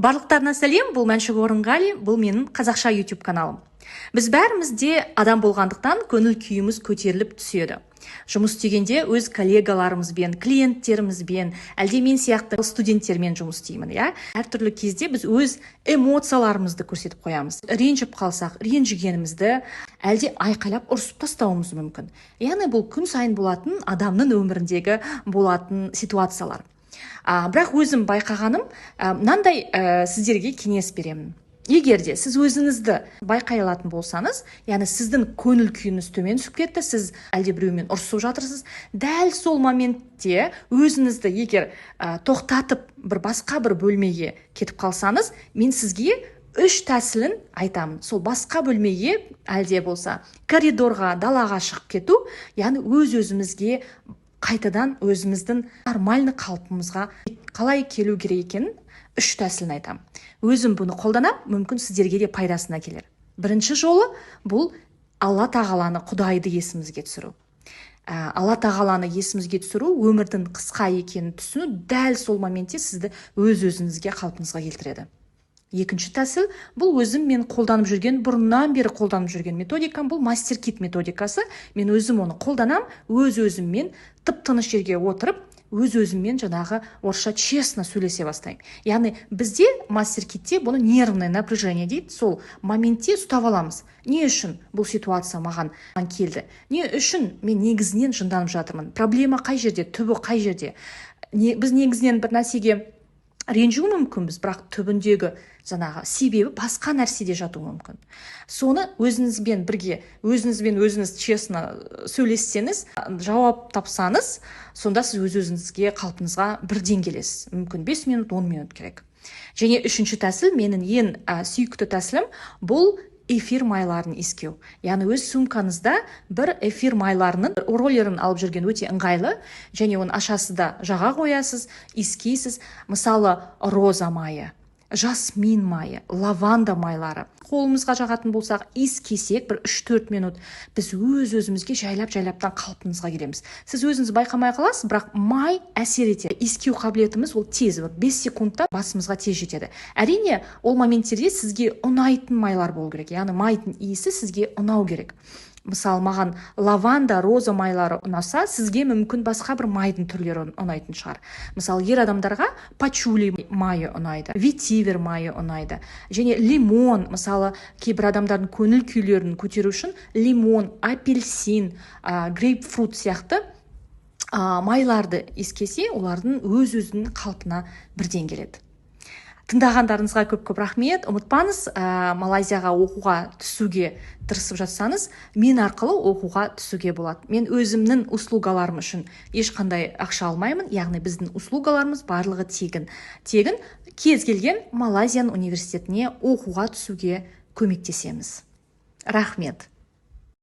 Барлықтарына сәлем, бұл Мәншүк Орынғали, бұл менің қазақша YouTube каналым. Біз бәріміз де адам болғандықтан көңіл күйіміз көтеріліп түседі. Жұмыс істегенде өз коллегаларымызбен, клиенттерімізбен, әлде мен сияқты студенттермен жұмыс істеймін, иә? Әртүрлі кезде біз өз эмоцияларымызды көрсетіп қоямыз. Ренжіп қалсақ, ренжігенімізді әлде айқайлап ұрсып тастауымыз мүмкін. Яғни бұл күн сайын болатын адамның өміріндегі болатын ситуациялар. Бірақ өзім байқағаным, мынандай сіздерге кеңес беремін. Егер де сіз өзіңізді байқай алатын болсаңыз, яғни сіздің көңіл күйіңіз төмен түсіп кетті, сіз әлде біреумен ұрсып жатырсыз, дәл сол моментте өзіңізді егер тоқтатып бір басқа бір бөлмеге кетіп қалсаңыз, мен сізге 3 тәсілін айтамын. Сол басқа бөлмеге әлде болса коридорға, далаға шығып кету, яғни өз-өзімізге қайтадан өзіміздің нормальны қалпымызға қалай келу керек екенін 3 тәсілін айтамын. Өзім бұны қолданам, мүмкін сіздерге де пайдасына келер. Бірінші жолы бұл Алла тағаланы, Құдайды есімізге түсіру. Алла тағаланы есімізге түсіру, өмірдің қысқа екенін түсіну дәл сол моментте сізді өз-өзіңізге қалпыңызға келтіреді. Екінші тәсіл, бұл өзім мен қолданып жүрген, бұрыннан бері қолданып жүрген методикам, бұл мастер-кит методикасы. Мен өзім оны қолданам, өз-өзіммен тып-тыныш жерге отырып, өз-өзіммен жаңағы орысша честно сөйлесе бастаймын. Яғни бізде мастер-китте бұны нервное напряжение дейді, сол моментте ұстап аламыз. Не үшін бұл ситуация маған келді? Не үшін мен негізінен жынданып жатырмын? Проблема қай жерде? Түбі қай жерде? Біз негізінен бір нәрсеге ренжу мүмкінбіз, бірақ түбіндегі жаңағы себебі басқа нәрседе жатуы мүмкін. Соны өзіңізбен бірге, өзіңіз честно сөйлессеңіз, жауап тапсаңыз, сонда сіз өз-өзіңізге қалпыңызға бірден келесіз. Мүмкін 5 минут, 10 минут керек. Және үшінші тәсіл, менің ең сүйікті тәсілім, бұл эфир майларын иіскеу. Яғни өз сумкаңызда бір эфир майларының роллерін алып жүрген өте ыңғайлы, және оны ашасыз да жаға қоясыз, иіскейсіз. Мысалы, роза майы, жасмин майы, лаванда майлары. Қолымызға жағатын болсақ, иіскесек бір 3-4 минут біз өз-өзімізге жайлап-жайлаптан қалпымызға келеміз. Сіз өзіңіз байқамай қаласыз, бірақ май әсер етеді. Иіскеу қабілетіміз ол тез, 5 секундта басымызға тез жетеді. Әрине, ол моменттерде сізге ұнайтын майлар болу керек. Яғни майдың иісі сізге ұнау керек. Мысалы, маған лаванда, роза майлары ұнаса, сізге мүмкін басқа бір майдың түрлері ұнайтын шығар. Мысалы, ер адамдарға пачули майы ұнайды, ветивер майы ұнайды. Және лимон, мысалы, кейбір адамдардың көңіл күйлерін көтеру үшін лимон, апельсин, грейпфрут сияқты майларды иіскесе, олардың өз-өзінің қалпына бірден келеді. Тыңдағандарыңызға көп-көп рахмет. Ұмытпаңыз, Малайзияға оқуға түсуге тырысып жатсаңыз, мен арқылы оқуға түсуге болады. Мен өзімнің услугаларым үшін ешқандай ақша алмаймын, яғни біздің услугаларымыз барлығы тегін. Тегін кез келген Малайзияның университетіне оқуға түсуге көмектесеміз. Рахмет.